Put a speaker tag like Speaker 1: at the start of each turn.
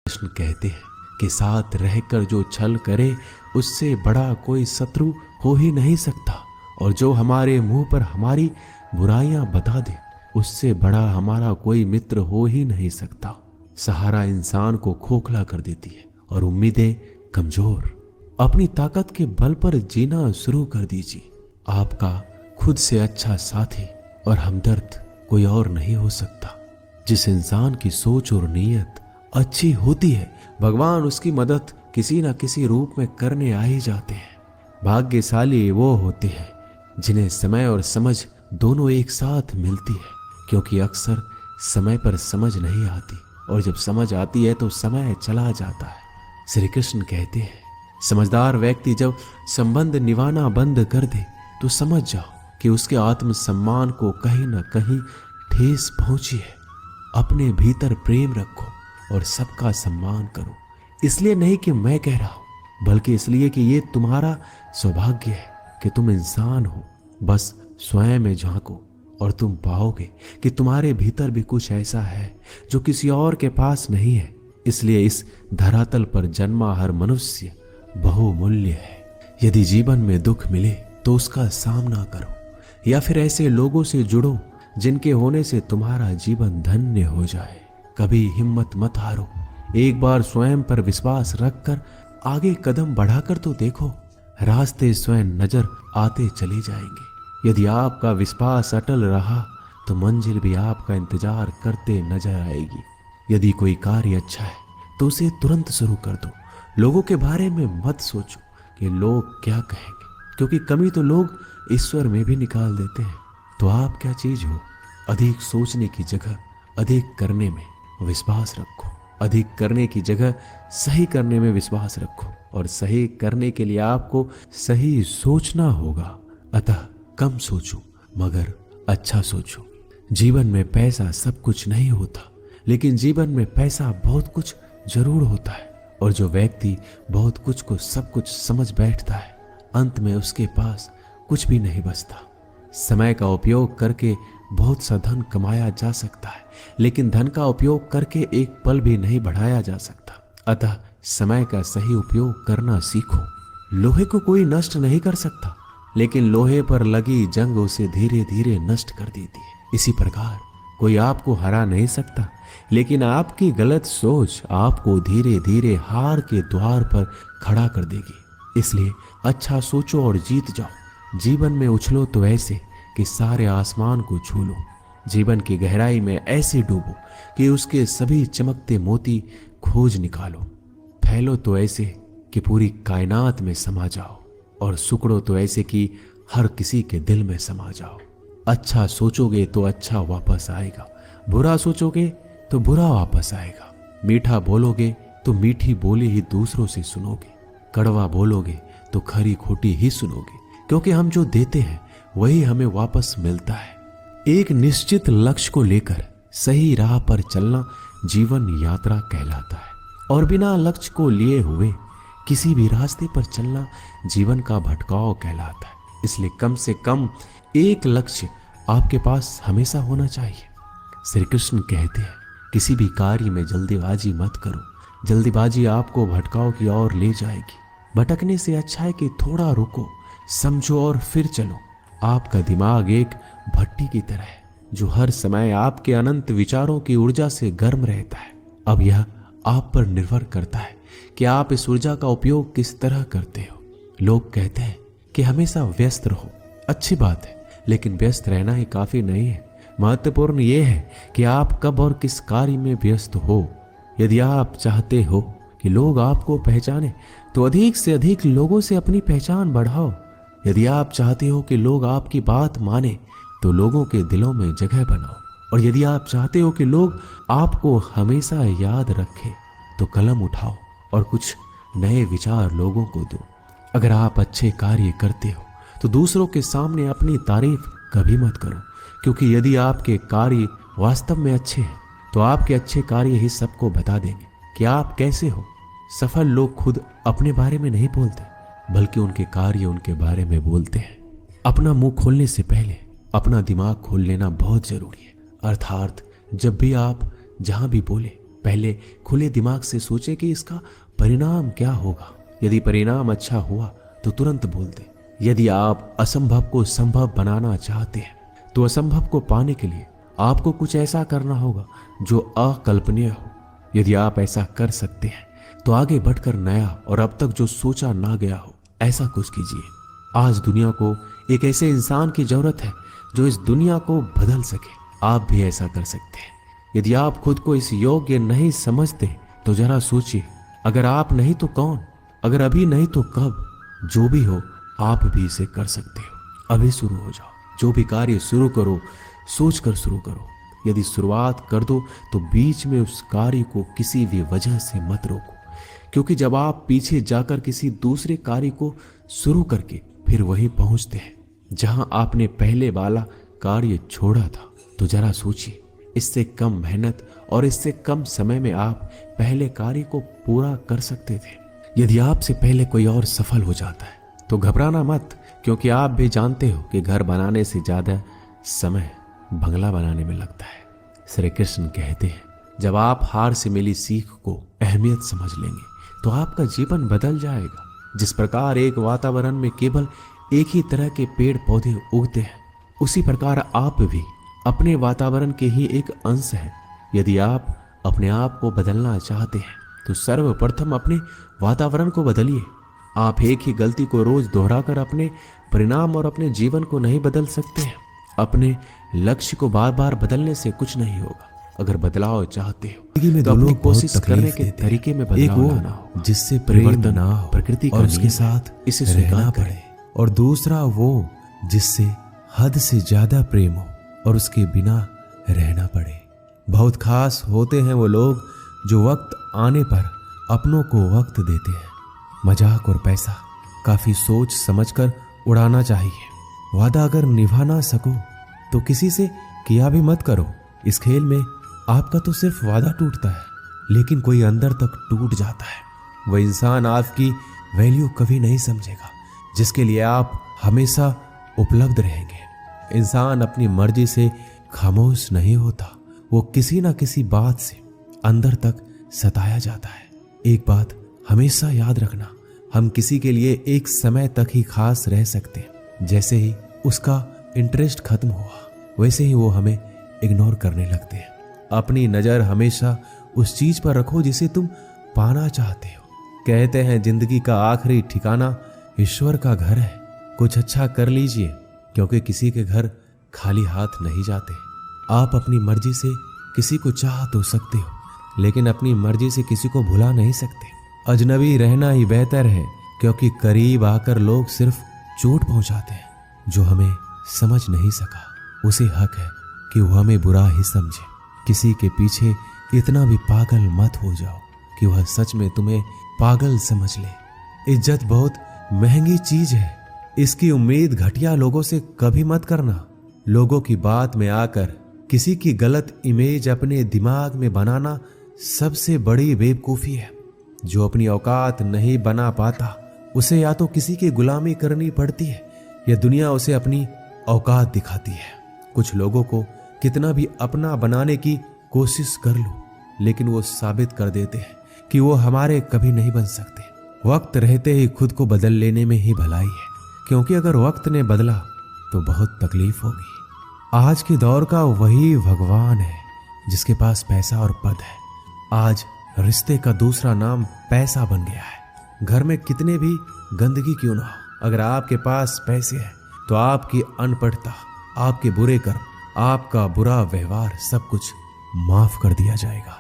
Speaker 1: कृष्ण कहते हैं कि साथ रहकर जो छल करे उससे बड़ा कोई शत्रु हो ही नहीं सकता, और जो हमारे मुंह पर हमारी बुराइयां बता दे उससे बड़ा हमारा कोई मित्र हो ही नहीं सकता। सहारा इंसान को खोखला कर देती है और उम्मीदें कमजोर। अपनी ताकत के बल पर जीना शुरू कर दीजिए। आपका खुद से अच्छा साथी और हमदर्द कोई और नहीं हो सकता। जिस इंसान की सोच और नीयत अच्छी होती है, भगवान उसकी मदद किसी न किसी रूप में करने आ ही जाते हैं। भाग्यशाली वो होते हैं जिन्हें समय और समझ दोनों एक साथ मिलती है, क्योंकि अक्सर समय पर समझ नहीं आती, और जब समझ आती है तो समय चला जाता है। श्री कृष्ण कहते हैं, समझदार व्यक्ति जब संबंध निभाना बंद कर दे तो समझ जाओ कि उसके आत्मसम्मान को कहीं न कहीं ठेस पहुंची है। अपने भीतर प्रेम रखो और सबका सम्मान करो, इसलिए नहीं कि मैं कह रहा हूं, बल्कि इसलिए कि ये तुम्हारा सौभाग्य है कि तुम इंसान हो। बस स्वयं में झांको और तुम पाओगे कि तुम्हारे भीतर भी कुछ ऐसा है जो किसी और के पास नहीं है। इसलिए इस धरातल पर जन्मा हर मनुष्य बहुमूल्य है। यदि जीवन में दुख मिले तो उसका सामना करो, या फिर ऐसे लोगों से जुड़ो जिनके होने से तुम्हारा जीवन धन्य हो जाए। कभी हिम्मत मत हारो। एक बार स्वयं पर विश्वास रखकर आगे कदम बढ़ाकर तो देखो, रास्ते स्वयं नजर आते चले जाएंगे। यदि आपका विश्वास अटल रहा तो मंजिल भी आपका इंतजार करते नजर आएगी। यदि कोई कार्य अच्छा है तो उसे तुरंत शुरू कर दो। लोगों के बारे में मत सोचो कि लोग क्या कहेंगे, क्योंकि कमी तो लोग ईश्वर में भी निकाल देते हैं। तो आप क्या चीज हो? अधिक सोचने की जगह अधिक करने में विश्वास रखो। अधिक करने की जगह सही करने में विश्वास रखो, और सही करने के लिए आपको सही सोचना होगा। अतः कम सोचो मगर अच्छा सोचो। जीवन में पैसा सब कुछ नहीं होता, लेकिन जीवन में पैसा बहुत कुछ जरूर होता है। और जो व्यक्ति बहुत कुछ को सब कुछ समझ बैठता है, अंत में उसके पास कुछ भी नहीं बचता। समय का उपयोग करके बहुत सा धन कमाया जा सकता है, लेकिन धन का उपयोग करके एक पल भी नहीं बढ़ाया जा सकता। अतः समय का सही उपयोग करना सीखो। लोहे को कोई नष्ट नहीं कर सकता, लेकिन लोहे पर लगी जंग उसे धीरे धीरे नष्ट कर देती है। इसी प्रकार कोई आपको हरा नहीं सकता, लेकिन आपकी गलत सोच आपको धीरे धीरे हार के द्वार पर खड़ा कर देगी। इसलिए अच्छा सोचो और जीत जाओ। जीवन में उछलो तो ऐसे कि सारे आसमान को छू लो। जीवन की गहराई में ऐसे डूबो कि उसके सभी चमकते मोती खोज निकालो। फैलो तो ऐसे कि पूरी कायनात में समा जाओ, और सुकड़ो तो ऐसे कि हर किसी के दिल में समा जाओ। अच्छा सोचोगे तो अच्छा वापस आएगा, बुरा सोचोगे तो बुरा वापस आएगा। मीठा बोलोगे तो मीठी बोली ही दूसरों से सुनोगे, कड़वा बोलोगे तो खरी खोटी ही सुनोगे, क्योंकि हम जो देते हैं वही हमें वापस मिलता है। एक निश्चित लक्ष्य को लेकर सही राह पर चलना जीवन यात्रा कहलाता है, और बिना लक्ष्य को लिए हुए किसी भी रास्ते पर चलना जीवन का भटकाव कहलाता है। इसलिए कम से कम एक लक्ष्य आपके पास हमेशा होना चाहिए। श्री कृष्ण कहते हैं, किसी भी कार्य में जल्दीबाजी मत करो। जल्दीबाजी आपको भटकाव की ओर ले जाएगी। भटकने से अच्छा है कि थोड़ा रुको, समझो और फिर चलो। आपका दिमाग एक भट्टी की तरह है जो हर समय आपके अनंत विचारों की ऊर्जा से गर्म रहता है। अब यह आप पर निर्भर करता है कि आप इस ऊर्जा का उपयोग किस तरह करते हो। लोग कहते हैं कि हमेशा व्यस्त रहो। अच्छी बात है, लेकिन व्यस्त रहना ही काफी नहीं है। महत्वपूर्ण यह है कि आप कब और किस कार्य में व्यस्त हो। यदि आप चाहते हो कि लोग आपको पहचाने तो अधिक से अधिक लोगों से अपनी पहचान बढ़ाओ। यदि आप चाहते हो कि लोग आपकी बात माने तो लोगों के दिलों में जगह बनाओ। और यदि आप चाहते हो कि लोग आपको हमेशा याद रखें तो कलम उठाओ और कुछ नए विचार लोगों को दो। अगर आप अच्छे कार्य करते हो तो दूसरों के सामने अपनी तारीफ कभी मत करो, क्योंकि यदि आपके कार्य वास्तव में अच्छे हैं तो आपके अच्छे कार्य ही सबको बता देंगे कि आप कैसे हो। सफल लोग खुद अपने बारे में नहीं बोलते, बल्कि उनके कार्य उनके बारे में बोलते हैं। अपना मुंह खोलने से पहले अपना दिमाग खोल लेना बहुत जरूरी है। अर्थात जब भी आप जहां भी बोले पहले खुले दिमाग से सोचे कि इसका परिणाम क्या होगा। यदि परिणाम अच्छा हुआ तो तुरंत बोल दे। यदि आप असंभव को संभव बनाना चाहते हैं तो असंभव को पाने के लिए आपको कुछ ऐसा करना होगा जो अकल्पनीय हो। यदि आप ऐसा कर सकते हैं तो आगे बढ़कर नया और अब तक जो सोचा ना गया हो ऐसा कुछ कीजिए। आज दुनिया को एक ऐसे इंसान की जरूरत है जो इस दुनिया को बदल सके। आप भी ऐसा कर सकते हैं। यदि आप खुद को इस योग्य नहीं समझते तो जरा सोचिए, अगर आप नहीं तो कौन, अगर अभी नहीं तो कब। जो भी हो आप भी इसे कर सकते हो। अभी शुरू हो जाओ। जो भी कार्य शुरू करो सोच कर शुरू करो। यदि शुरुआत कर दो तो बीच में उस कार्य को किसी भी वजह से मत रोको, क्योंकि जब आप पीछे जाकर किसी दूसरे कार्य को शुरू करके फिर वहीं पहुंचते हैं जहां आपने पहले वाला कार्य छोड़ा था, तो जरा सोचिए, इससे कम मेहनत और इससे कम समय में आप पहले कार्य को पूरा कर सकते थे। यदि आपसे पहले कोई और सफल हो जाता है तो घबराना मत, क्योंकि आप भी जानते हो कि घर बनाने से ज्यादा समय बंगला बनाने में लगता है। श्री कृष्ण कहते हैं, जब आप हार से मिली सीख को अहमियत समझ लेंगे तो आपका जीवन बदल जाएगा। जिस प्रकार एक वातावरण में केवल एक ही तरह के पेड़ पौधे उगते हैं, उसी प्रकार आप भी अपने वातावरण के ही एक अंश हैं। यदि आप अपने आप को बदलना चाहते हैं तो सर्वप्रथम अपने वातावरण को बदलिए। आप एक ही गलती को रोज दोहराकर अपने परिणाम और अपने जीवन को नहीं बदल सकते हैं। अपने लक्ष्य को बार बार बदलने से कुछ नहीं होगा। अगर बदलाव चाहते हो तो अपनी कोशिश करने के तरीके में बदलाव लाना हो,
Speaker 2: जिससे
Speaker 1: परिवर्तन ना हो, प्रकृति का
Speaker 2: उसके साथ
Speaker 1: इसे स्वीकार
Speaker 2: पड़े। और दूसरा वो जिससे हद से ज्यादा प्रेम हो और उसके बिना रहना पड़े। बहुत खास होते हैं वो लोग जो वक्त आने पर अपनों को वक्त देते हैं। मजाक और पैसा काफी सोच समझकर उड़ाना चाहिए। वादा अगर निभा ना सको तो किसी से किया भी मत करो। इस खेल में आपका तो सिर्फ वादा टूटता है, लेकिन कोई अंदर तक टूट जाता है। वह इंसान आपकी वैल्यू कभी नहीं समझेगा जिसके लिए आप हमेशा उपलब्ध रहेंगे। इंसान अपनी मर्जी से खामोश नहीं होता, वो किसी ना किसी बात से अंदर तक सताया जाता है। एक बात हमेशा याद रखना, हम किसी के लिए एक समय तक ही खास रह सकते हैं। जैसे ही उसका इंटरेस्ट खत्म हुआ वैसे ही वो हमें इग्नोर करने लगते हैं। अपनी नजर हमेशा उस चीज पर रखो जिसे तुम पाना चाहते हो। कहते हैं जिंदगी का आखिरी ठिकाना ईश्वर का घर है। कुछ अच्छा कर लीजिए, क्योंकि किसी के घर खाली हाथ नहीं जाते। आप अपनी मर्जी से किसी को चाह तो सकते हो, लेकिन अपनी मर्जी से किसी को भुला नहीं सकते। अजनबी रहना ही बेहतर है, क्योंकि करीब आकर लोग सिर्फ चोट पहुंचाते हैं। जो हमें समझ नहीं सका उसे हक है कि वह हमें बुरा ही समझे। किसी के पीछे इतना भी पागल मत हो जाओ कि वह सच में तुम्हें पागल समझ ले। इज्जत बहुत महंगी चीज है, इसकी उम्मीद घटिया लोगों से कभी मत करना। लोगों की बात में आकर किसी की गलत इमेज अपने दिमाग में बनाना सबसे बड़ी बेवकूफी है। जो अपनी औकात नहीं बना पाता उसे या तो किसी की गुलामी करनी पड़ती है या दुनिया उसे अपनी औकात दिखाती है। कुछ लोगों को कितना भी अपना बनाने की कोशिश कर लो, लेकिन वो साबित कर देते हैं कि वो हमारे कभी नहीं बन सकते। वक्त रहते ही खुद को बदल लेने में ही भलाई है, क्योंकि अगर वक्त ने बदला तो बहुत तकलीफ होगी। आज के दौर का वही भगवान है जिसके पास पैसा और पद है। आज रिश्ते का दूसरा नाम पैसा बन गया है। घर में कितने भी गंदगी क्यों ना हो, अगर आपके पास पैसे हैं तो आपकी अनपढ़ता, आपके बुरे कर्म, आपका बुरा व्यवहार सब कुछ माफ कर दिया जाएगा।